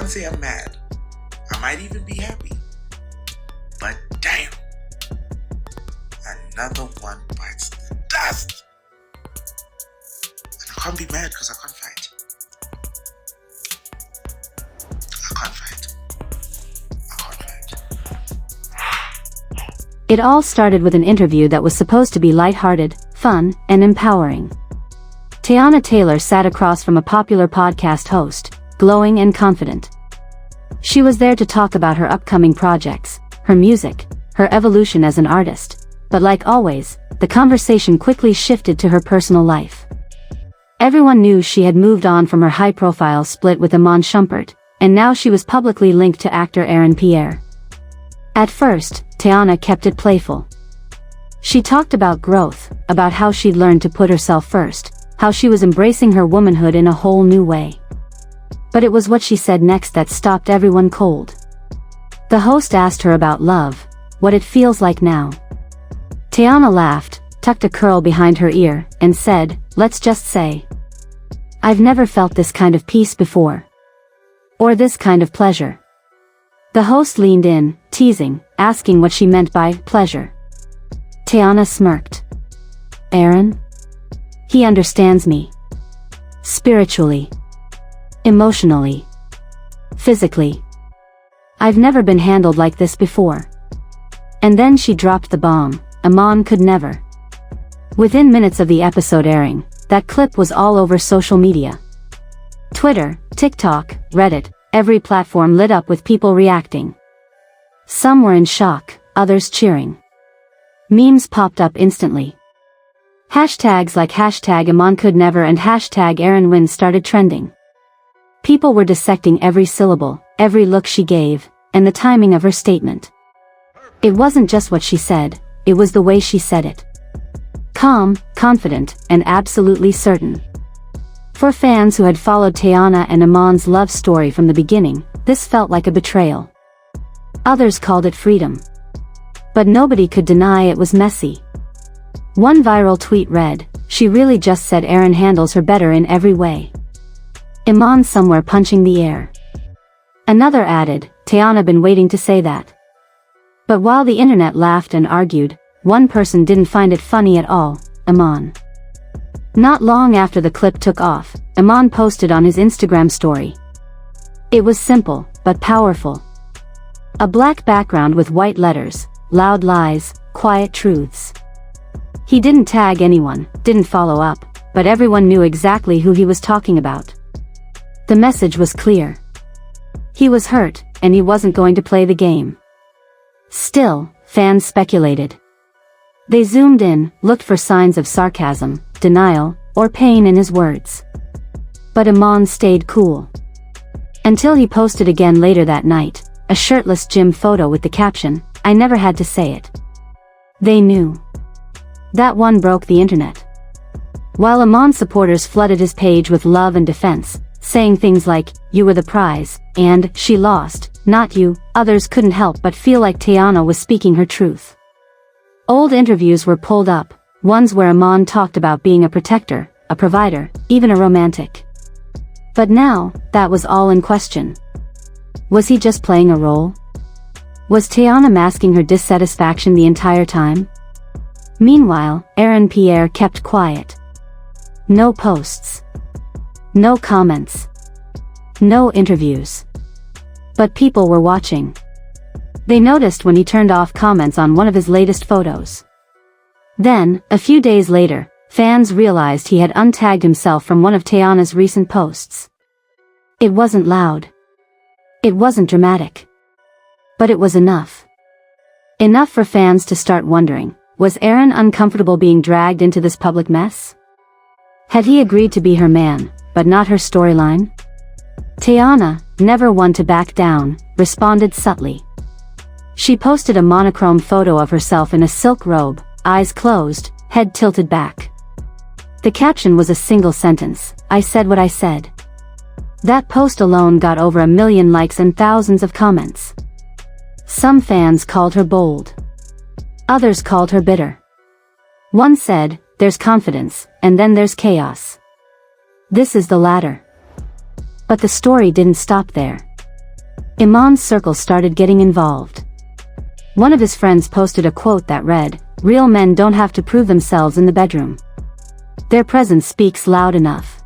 to say I'm mad. I might even be happy. But damn, another one bites the dust. And I can't be mad because I can't fight. I can't fight. It all started with an interview that was supposed to be lighthearted, fun, and empowering. Teyana Taylor sat across from a popular podcast host, glowing and confident. She was there to talk about her upcoming projects, her music, her evolution as an artist, but like always, the conversation quickly shifted to her personal life. Everyone knew she had moved on from her high-profile split with Iman Shumpert, and now she was publicly linked to actor Pierre. At first, Teyana kept it playful. She talked about growth, about how she'd learned to put herself first, how she was embracing her womanhood in a whole new way. But it was what she said next that stopped everyone cold. The host asked her about love, what it feels like now. Teyana laughed, tucked a curl behind her ear, and said, "Let's just say, I've never felt this kind of peace before. Or this kind of pleasure." The host leaned in, teasing, asking what she meant by pleasure. Teyana smirked. "Aaron? He understands me. Spiritually. Emotionally. Physically. I've never been handled like this before." And then she dropped the bomb, Iman could never. Within minutes of the episode airing, that clip was all over social media. Twitter, TikTok, Reddit, every platform lit up with people reacting. Some were in shock, others cheering. Memes popped up instantly. Hashtags like #ImanCouldNever and #AaronWin started trending. People were dissecting every syllable, every look she gave, and the timing of her statement. It wasn't just what she said, it was the way she said it. Calm, confident, and absolutely certain. For fans who had followed Teyana and Iman's love story from the beginning, this felt like a betrayal. Others called it freedom. But nobody could deny it was messy. One viral tweet read, "She really just said Aaron handles her better in every way. Iman somewhere punching the air." Another added, "Teyana been waiting to say that." But while the internet laughed and argued, one person didn't find it funny at all, Iman. Not long after the clip took off, Iman posted on his Instagram story. It was simple, but powerful. A black background with white letters, loud lies, quiet truths. He didn't tag anyone, didn't follow up, but everyone knew exactly who he was talking about. The message was clear. He was hurt, and he wasn't going to play the game. Still, fans speculated. They zoomed in, looked for signs of sarcasm, denial, or pain in his words. But Iman stayed cool. Until he posted again later that night, a shirtless gym photo with the caption, "I never had to say it." They knew. That one broke the internet. While Iman supporters flooded his page with love and defense, saying things like, "You were the prize," and "She lost, not you," others couldn't help but feel like Teyana was speaking her truth. Old interviews were pulled up, ones where Iman talked about being a protector, a provider, even a romantic. But now, that was all in question. Was he just playing a role? Was Teyana masking her dissatisfaction the entire time? Meanwhile, Pierre kept quiet. No posts. No comments. No interviews. But people were watching. They noticed when he turned off comments on one of his latest photos. Then, a few days later, fans realized he had untagged himself from one of Teyana's recent posts. It wasn't loud. It wasn't dramatic. But it was enough. Enough for fans to start wondering, was Aaron uncomfortable being dragged into this public mess? Had he agreed to be her man, but not her storyline? Teyana, never one to back down, responded subtly. She posted a monochrome photo of herself in a silk robe, eyes closed, head tilted back. The caption was a single sentence, "I said what I said." That post alone got over 1 million likes and thousands of comments. Some fans called her bold. Others called her bitter. One said, "There's confidence, and then there's chaos." This is the latter. But the story didn't stop there. Iman's circle started getting involved. One of his friends posted a quote that read, "Real men don't have to prove themselves in the bedroom. Their presence speaks loud enough."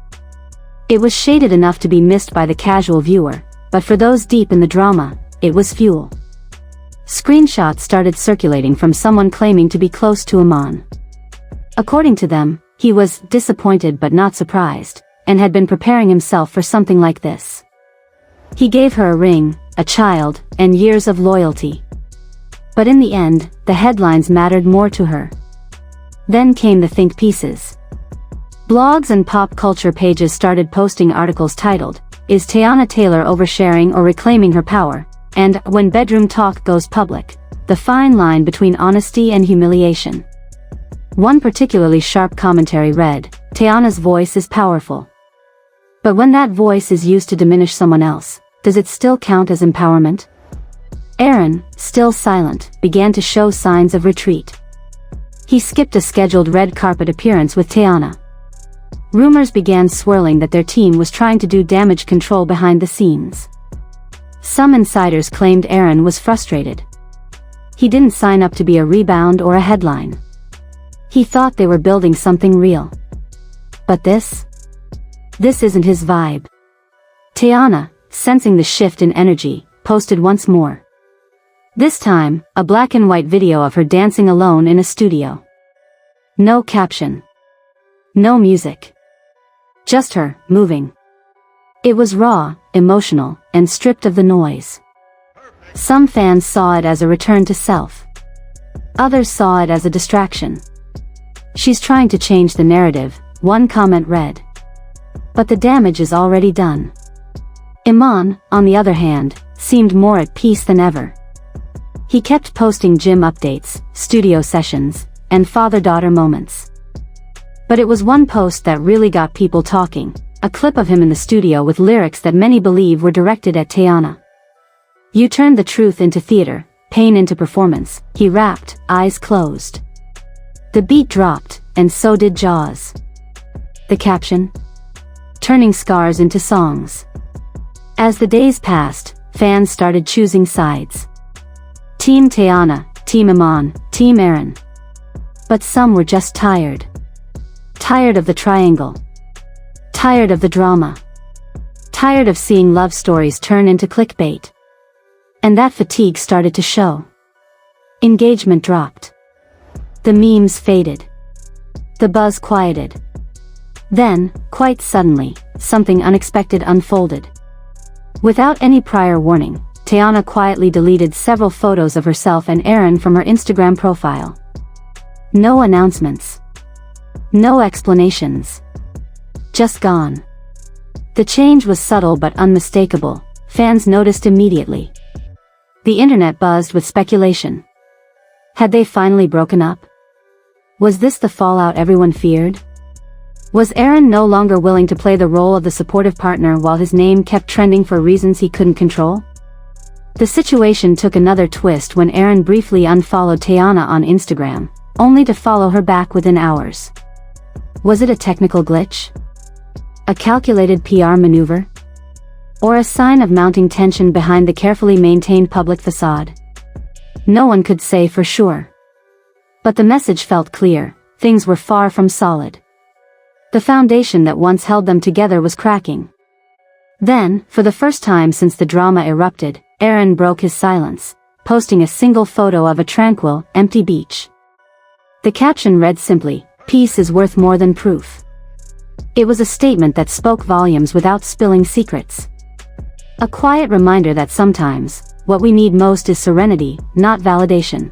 It was shaded enough to be missed by the casual viewer, but for those deep in the drama, it was fuel. Screenshots started circulating from someone claiming to be close to Iman. According to them, he was disappointed but not surprised, and had been preparing himself for something like this. He gave her a ring, a child, and years of loyalty. But in the end, the headlines mattered more to her. Then came the think pieces. Blogs and pop culture pages started posting articles titled, "Is Teyana Taylor oversharing or reclaiming her power?" and "When bedroom talk goes public, the fine line between honesty and humiliation." One particularly sharp commentary read, "Teyana's voice is powerful. But when that voice is used to diminish someone else, does it still count as empowerment?" Aaron, still silent, began to show signs of retreat. He skipped a scheduled red carpet appearance with Teyana. Rumors began swirling that their team was trying to do damage control behind the scenes. Some insiders claimed Aaron was frustrated. He didn't sign up to be a rebound or a headline. He thought they were building something real. But this isn't his vibe. Teyana, sensing the shift in energy, posted once more. This time, a black and white video of her dancing alone in a studio. No caption. No music. Just her, moving. It was raw, emotional, and stripped of the noise. Some fans saw it as a return to self. Others saw it as a distraction. "She's trying to change the narrative," one comment read. But the damage is already done. Iman, on the other hand, seemed more at peace than ever. He kept posting gym updates, studio sessions, and father-daughter moments. But it was one post that really got people talking, a clip of him in the studio with lyrics that many believe were directed at Teyana. "You turned the truth into theater, pain into performance," he rapped, eyes closed. The beat dropped, and so did Jaws. The caption? "Turning scars into songs." As the days passed, fans started choosing sides. Team Teyana, Team Iman, Team Aaron. But some were just tired. Tired of the triangle. Tired of the drama. Tired of seeing love stories turn into clickbait. And that fatigue started to show. Engagement dropped. The memes faded. The buzz quieted. Then, quite suddenly, something unexpected unfolded. Without any prior warning, Teyana quietly deleted several photos of herself and Aaron from her Instagram profile. No announcements. No explanations. Just gone. The change was subtle but unmistakable. Fans noticed immediately. The internet buzzed with speculation. Had they finally broken up? Was this the fallout everyone feared? Was Aaron no longer willing to play the role of the supportive partner while his name kept trending for reasons he couldn't control? The situation took another twist when Aaron briefly unfollowed Teyana on Instagram, only to follow her back within hours. Was it a technical glitch? A calculated PR maneuver? Or a sign of mounting tension behind the carefully maintained public facade? No one could say for sure. But the message felt clear: things were far from solid. The foundation that once held them together was cracking. Then, for the first time since the drama erupted, Aaron broke his silence, posting a single photo of a tranquil, empty beach. The caption read simply, "Peace is worth more than proof." It was a statement that spoke volumes without spilling secrets. A quiet reminder that sometimes, what we need most is serenity, not validation.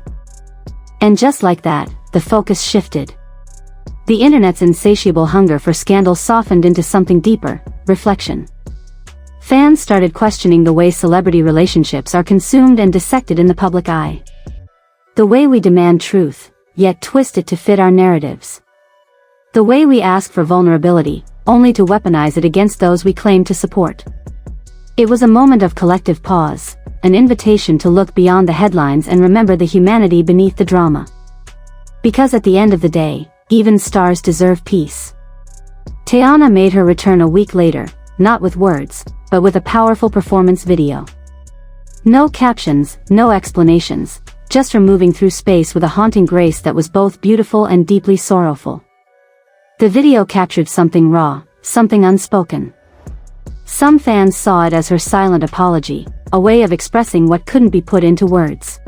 And just like that, the focus shifted. The internet's insatiable hunger for scandal softened into something deeper: reflection. Fans started questioning the way celebrity relationships are consumed and dissected in the public eye. The way we demand truth, yet twist it to fit our narratives. The way we ask for vulnerability, only to weaponize it against those we claim to support. It was a moment of collective pause, an invitation to look beyond the headlines and remember the humanity beneath the drama. Because at the end of the day, even stars deserve peace. Teyana made her return a week later, not with words, but with a powerful performance video. No captions, no explanations, just her moving through space with a haunting grace that was both beautiful and deeply sorrowful. The video captured something raw, something unspoken. Some fans saw it as her silent apology, a way of expressing what couldn't be put into words.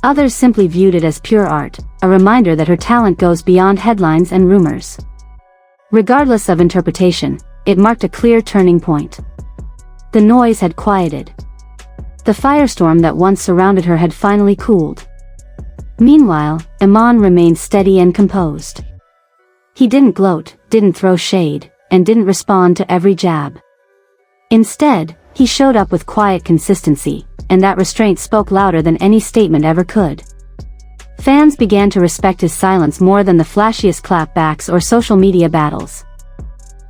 Others simply viewed it as pure art, a reminder that her talent goes beyond headlines and rumors. Regardless of interpretation, it marked a clear turning point. The noise had quieted. The firestorm that once surrounded her had finally cooled. Meanwhile, Iman remained steady and composed. He didn't gloat, didn't throw shade, and didn't respond to every jab. Instead, he showed up with quiet consistency, and that restraint spoke louder than any statement ever could. Fans began to respect his silence more than the flashiest clapbacks or social media battles.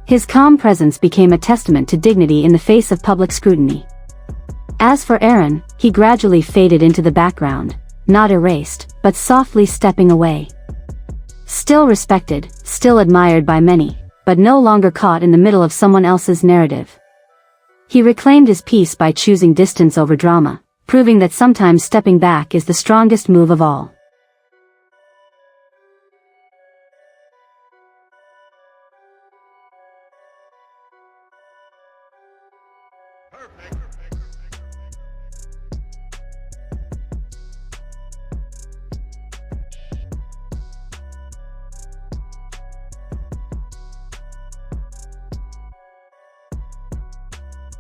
His calm presence became a testament to dignity in the face of public scrutiny. As for Aaron, he gradually faded into the background, not erased, but softly stepping away. Still respected, still admired by many, but no longer caught in the middle of someone else's narrative. He reclaimed his peace by choosing distance over drama, proving that sometimes stepping back is the strongest move of all.